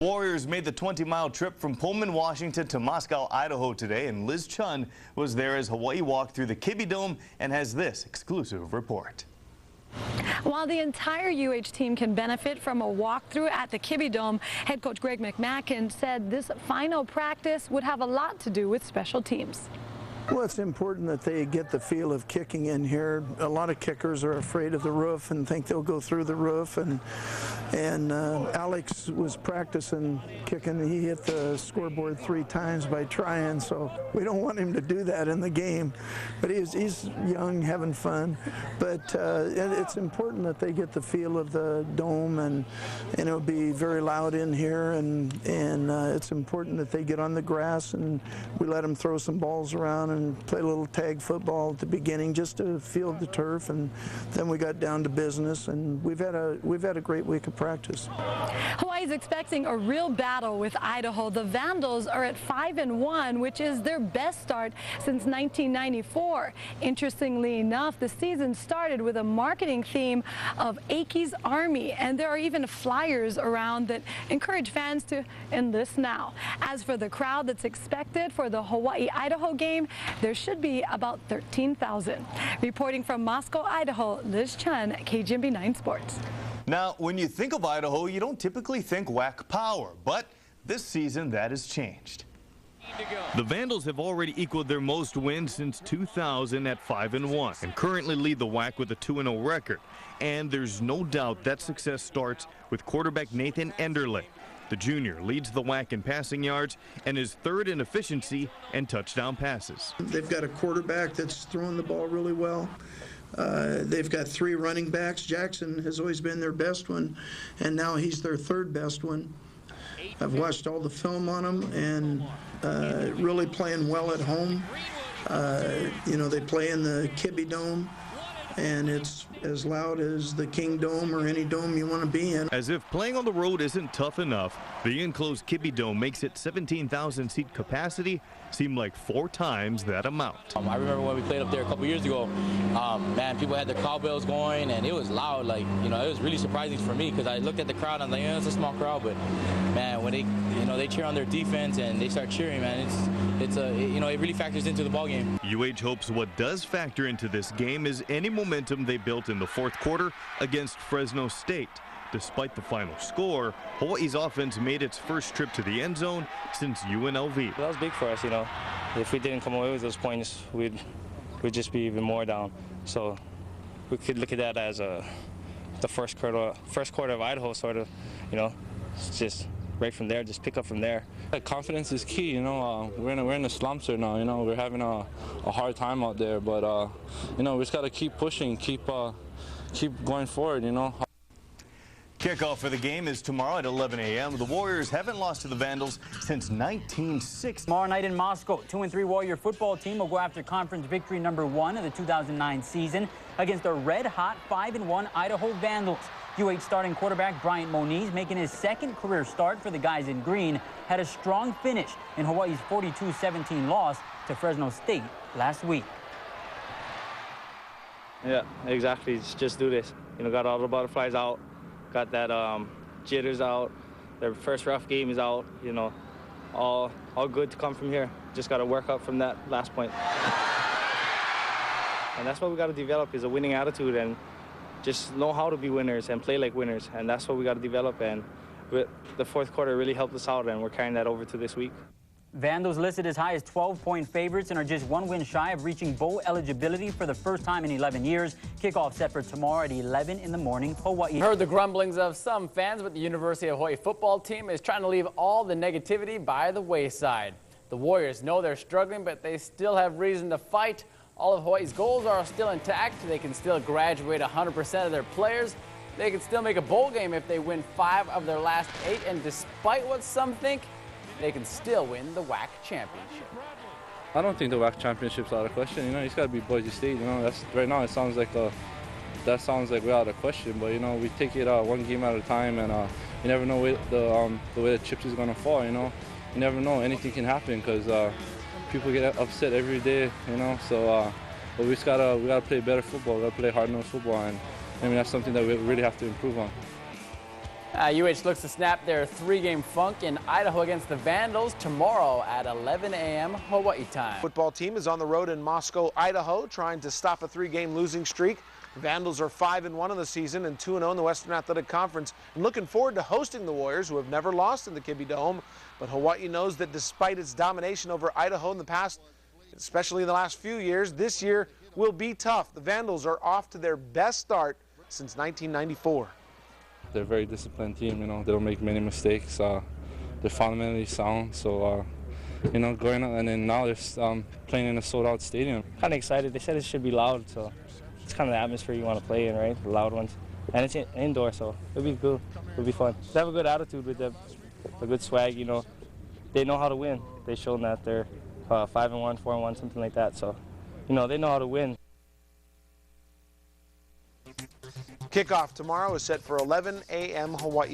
Warriors made the 20-mile trip from Pullman, Washington to Moscow, Idaho today, and Liz Chun was there as Hawaii walked through the Kibbe Dome and has this exclusive report. While the entire UH team can benefit from a walkthrough at the Kibbe Dome, head coach Greg McMackin said this final practice would have a lot to do with special teams. Well, it's important that they get the feel of kicking in here. A lot of kickers are afraid of the roof and think they'll go through the roof. And Alex was practicing kicking. He hit the scoreboard 3 times by trying, so we don't want him to do that in the game. But he's young, having fun. But it's important that they get the feel of the dome, and it'll be very loud in here. And it's important that they get on the grass and we let them throw some balls around and play a little tag football at the beginning just to feel the turf, and then we got down to business, and we've had a great week of practice. Hawaii's expecting a real battle with Idaho. The Vandals are at 5-1, which is their best start since 1994. Interestingly enough, the season started with a marketing theme of Aki's Army, and there are even flyers around that encourage fans to enlist now. As for the crowd that's expected for the Hawaii-Idaho game, there should be about 13,000. Reporting from Moscow, Idaho, Liz Chun, KGMB 9 Sports. Now, when you think of Idaho, you don't typically think WAC power, but this season that has changed. The Vandals have already equaled their most wins since 2000 at 5-1 and currently lead the WAC with a 2-0 record. And there's no doubt that success starts with quarterback Nathan Enderle. The junior leads the WAC in passing yards and is third in efficiency and touchdown passes. They've got a quarterback that's throwing the ball really well. They've got 3 running backs. Jackson has always been their best one, and now he's their 3rd best one. I've watched all the film on him, and really playing well at home. You know, they play in the Kibbe Dome, and it's as loud as the King Dome or any dome you want to be in. As if playing on the road isn't tough enough, the enclosed Kibbe Dome makes its 17,000 seat capacity seem like 4 times that amount. I remember when we played up there a couple years ago, man, people had their cowbells going and it was loud. Like, you know, it was really surprising for me because I looked at the crowd and I'm like, yeah, it's a small crowd, but man, when they, you know, they cheer on their defense and they start cheering, man, you know, it really factors into the ball game. UH hopes what does factor into this game is any momentum they built in the 4th quarter against Fresno State. Despite the final score, Hawaii's offense made its first trip to the end zone since UNLV. That was big for us, you know. If we didn't come away with those points, we'd just be even more down. So we could look at that as the first quarter of Idaho, sort of, you know. It's just right from there, just pick up from there. Confidence is key, you know. We're in the slumps right now, you know. We're having a hard time out there, but you know, we just got to keep pushing, keep going forward, you know. Kickoff for the game is tomorrow at 11 a.m. The Warriors haven't lost to the Vandals since 1960. Tomorrow night in Moscow, 2-3 Warrior football team will go after conference victory number 1 of the 2009 season against the red-hot 5-1 Idaho Vandals. UH starting quarterback Bryant Moniz, making his 2nd career start for the guys in green, had a strong finish in Hawaii's 42-17 loss to Fresno State last week. Yeah, exactly. Just do this. You know, got all the butterflies out. Got that jitters out. Their first rough game is out. You know, all good to come from here. Just got to work up from that last point. And that's what we got to develop, is a winning attitude and just know how to be winners and play like winners. And that's what we got to develop. And the 4th quarter really helped us out, and we're carrying that over to this week. Vandals listed as high as 12-point favorites and are just 1 win shy of reaching bowl eligibility for the first time in 11 years. Kickoff set for tomorrow at 11 in the morning, Hawaii. Heard the grumblings of some fans, but the University of Hawaii football team is trying to leave all the negativity by the wayside. The Warriors know they're struggling, but they still have reason to fight. All of Hawaii's goals are still intact. They can still graduate 100% of their players. They can still make a bowl game if they win 5 of their last 8, and despite what some think, they can still win the WAC championship. I don't think the WAC championship's out of question. You know, it's got to be Boise State. You know, that's right now. It sounds like we're out of question. But you know, we take it 1 game at a time, and you never know the way the chips is gonna fall. You know, you never know. Anything can happen because people get upset every day. You know, so but we gotta play better football. We gotta play hard-nosed football, and I mean that's something that we really have to improve on. UH looks to snap their 3-game funk in Idaho against the Vandals tomorrow at 11 a.m. Hawaii time. Football team is on the road in Moscow, Idaho, trying to stop a 3-game losing streak. The Vandals are 5-1 in the season and 2-0 in the Western Athletic Conference, and looking forward to hosting the Warriors, who have never lost in the Kibbe Dome. But Hawaii knows that despite its domination over Idaho in the past, especially in the last few years, this year will be tough. The Vandals are off to their best start since 1994. They're a very disciplined team, you know, they don't make many mistakes. They're fundamentally sound, so, you know, going on, and then now they're playing in a sold-out stadium. Kind of excited. They said it should be loud, so it's kind of the atmosphere you want to play in, right? The loud ones. And it's indoor, so it'll be cool. It'll be fun. They have a good attitude with them, a good swag, you know. They know how to win. They've shown that they're 5-1, 4-1, something like that. So, you know, they know how to win. Kickoff tomorrow is set for 11 a.m. Hawaii.